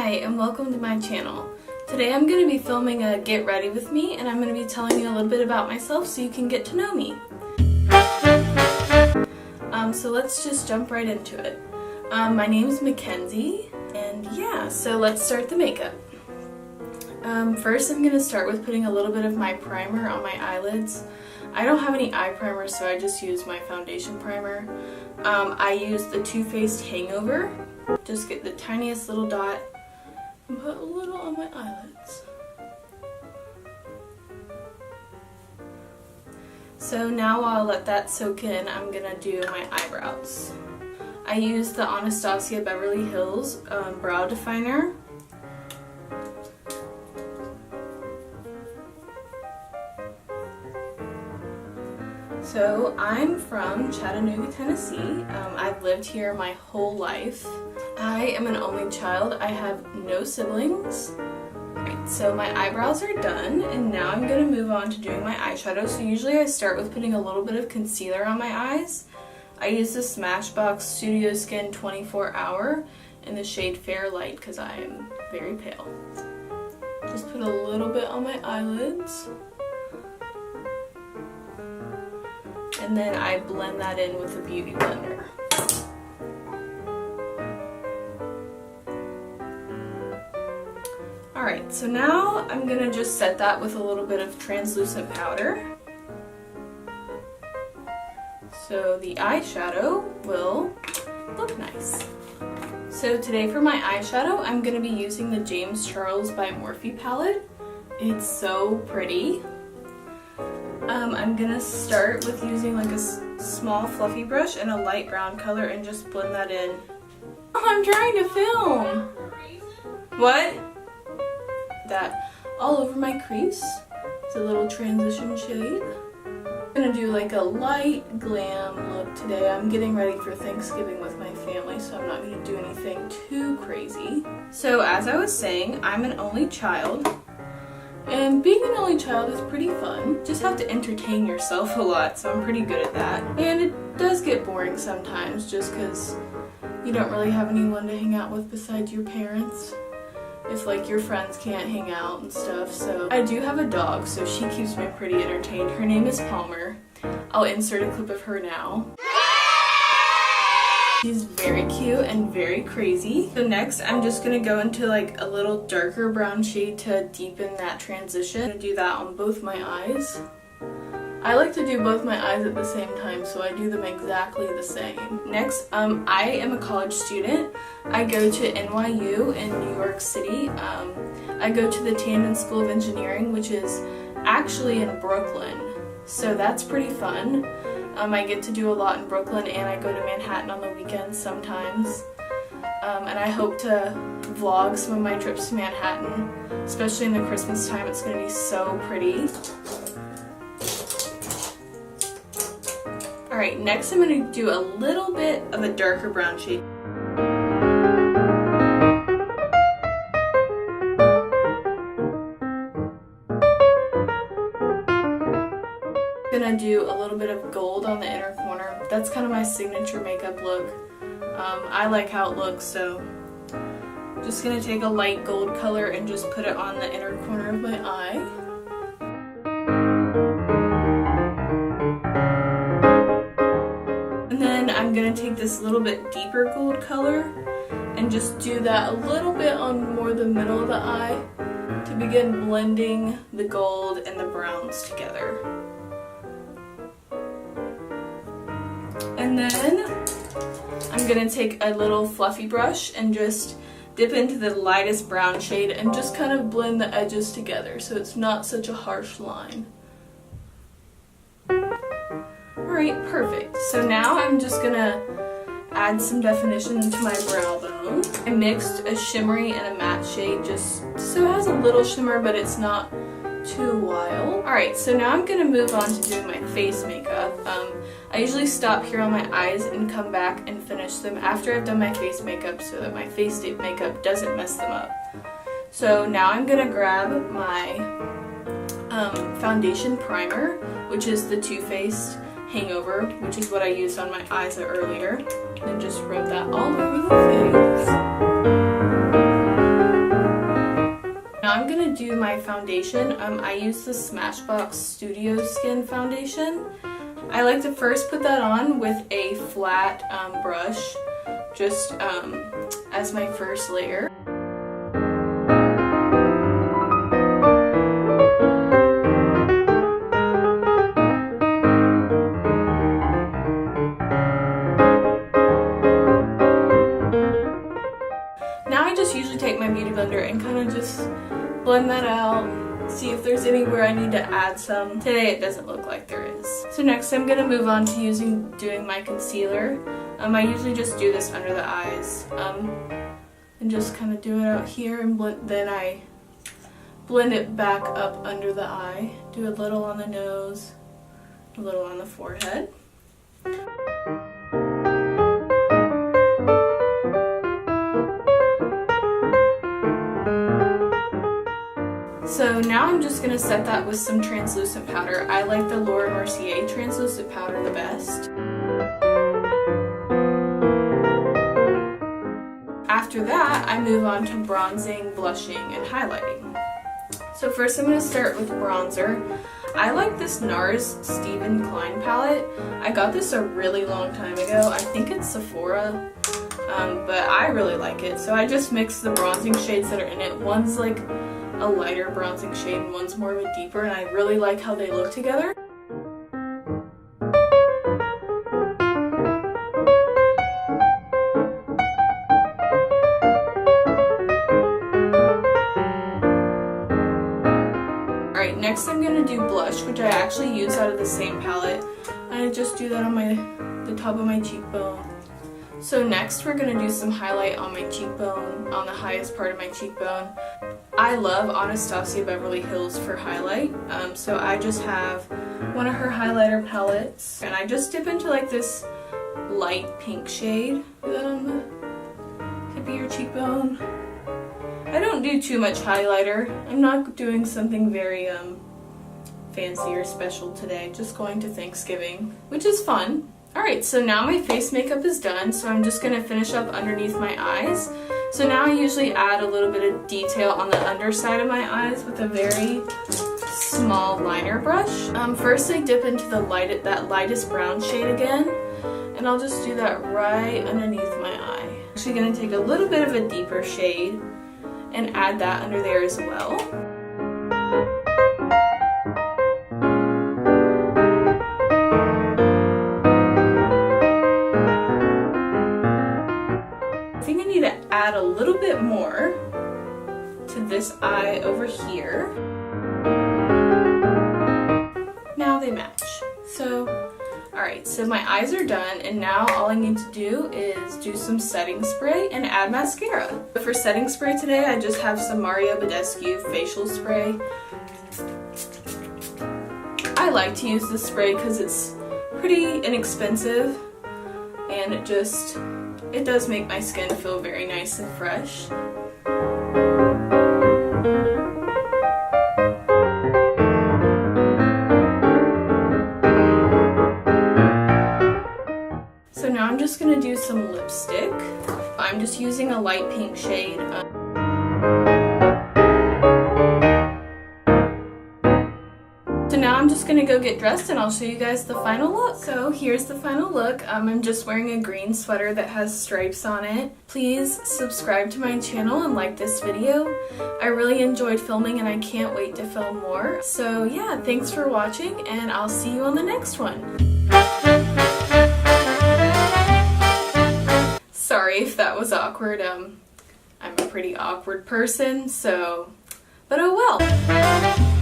Hi, and welcome to my channel. Today I'm going to be filming a get ready with me, and I'm going to be telling you a little bit about myself so you can get to know me. So let's just jump right into it. My name is McKenzie, and yeah, so let's start the makeup. First I'm going to start with putting a little bit of my primer on my eyelids. I don't have any eye primer, so I just use my foundation primer. I use the Too Faced Hangover. Just get the tiniest little dot and put a little on my eyelids. So now while I let that soak in, I'm gonna do my eyebrows. I use the Anastasia Beverly Hills brow definer. So I'm from Chattanooga, Tennessee. I've lived here my whole life. I am an only child. I have no siblings. Right, so my eyebrows are done, and now I'm going to move on to doing my eyeshadow. So usually I start with putting a little bit of concealer on my eyes. I use the Smashbox Studio Skin 24 Hour in the shade Fair Light because I am very pale. Just put a little bit on my eyelids. And then I blend that in with a beauty blender. Alright, so now I'm going to just set that with a little bit of translucent powder. So the eyeshadow will look nice. So today for my eyeshadow, I'm going to be using the James Charles by Morphe palette. It's so pretty. I'm gonna start with using like a small fluffy brush and a light brown color and just blend that in. Oh, I'm trying to film! What? That all over my crease. It's a little transition shade. I'm gonna do like a light glam look today. I'm getting ready for Thanksgiving with my family, so I'm not gonna do anything too crazy. So as I was saying, I'm an only child. And being an only child is pretty fun. Just have to entertain yourself a lot, so I'm pretty good at that. And it does get boring sometimes just because you don't really have anyone to hang out with besides your parents. If like your friends can't hang out and stuff. So I do have a dog, so she keeps me pretty entertained. Her name is Palmer. I'll insert a clip of her now. She's very cute and very crazy. So next I'm just going to go into like a little darker brown shade to deepen that transition. I'm going to do that on both my eyes. I like to do both my eyes at the same time, so I do them exactly the same. Next, I am a college student. I go to NYU in New York City. I go to the Tandon School of Engineering, which is actually in Brooklyn. So that's pretty fun. I get to do a lot in Brooklyn, and I go to Manhattan on the weekends sometimes. And I hope to vlog some of my trips to Manhattan, especially in the Christmas time. It's going to be so pretty. Alright, next I'm going to do a little bit of a darker brown shade. Gonna do a little bit of gold on the inner corner. That's kind of my signature makeup look. I like how it looks, so just gonna take a light gold color and just put it on the inner corner of my eye. And then I'm gonna take this little bit deeper gold color and just do that a little bit on more the middle of the eye to begin blending the gold and the browns together. And then I'm going to take a little fluffy brush and just dip into the lightest brown shade and just kind of blend the edges together so it's not such a harsh line. Alright, perfect. So now I'm just going to add some definition into my brow bone. I mixed a shimmery and a matte shade just so it has a little shimmer but it's not too wild. Alright, so now I'm going to move on to doing my face makeup. I usually stop here on my eyes and come back and finish them after I've done my face makeup so that my face makeup doesn't mess them up. So now I'm going to grab my foundation primer, which is the Too Faced Hangover, which is what I used on my eyes earlier, and just rub that all over the face. to do my foundation, I use the Smashbox Studio Skin Foundation. I like to first put that on with a flat brush, just as my first layer. Now I just usually take my beauty blender and kind of just blend that out, see if there's anywhere I need to add some. Today it doesn't look like there is. So next I'm going to move on to doing my concealer. I usually just do this under the eyes and just kind of do it out here, and then I blend it back up under the eye. Do a little on the nose, a little on the forehead. So now I'm just going to set that with some translucent powder. I like the Laura Mercier translucent powder the best. After that, I move on to bronzing, blushing, and highlighting. So first I'm going to start with bronzer. I like this NARS Stephen Klein palette. I got this a really long time ago. I think it's Sephora, but I really like it. So I just mix the bronzing shades that are in it. One's like a lighter bronzing shade and one's more of a deeper, and I really like how they look together. Alright, next I'm going to do blush, which I actually use out of the same palette. I just do that on the top of my cheekbone. So next we're going to do some highlight on my cheekbone, on the highest part of my cheekbone. I love Anastasia Beverly Hills for highlight, so I just have one of her highlighter palettes, and I just dip into like this light pink shade. Do that on the tip of your cheekbone. I don't do too much highlighter. I'm not doing something very fancy or special today, just going to Thanksgiving, which is fun. Alright, so now my face makeup is done, so I'm just going to finish up underneath my eyes. So now I usually add a little bit of detail on the underside of my eyes with a very small liner brush. First I dip into that lightest brown shade again, and I'll just do that right underneath my eye. I'm actually going to take a little bit of a deeper shade and add that under there as well. Add a little bit more to this eye over here. Now they match. So, alright, so my eyes are done, and now all I need to do is do some setting spray and add mascara. For setting spray today, I just have some Mario Badescu facial spray. I like to use this spray because it's pretty inexpensive, and it does make my skin feel very nice and fresh. So now I'm just going to do some lipstick. I'm just using a light pink shade. So now I'm just going to go get dressed and I'll show you guys the final look. So here's the final look. I'm just wearing a green sweater that has stripes on it. Please subscribe to my channel and like this video. I really enjoyed filming and I can't wait to film more. So yeah, thanks for watching and I'll see you on the next one. Sorry if that was awkward. I'm a pretty awkward person, but oh well.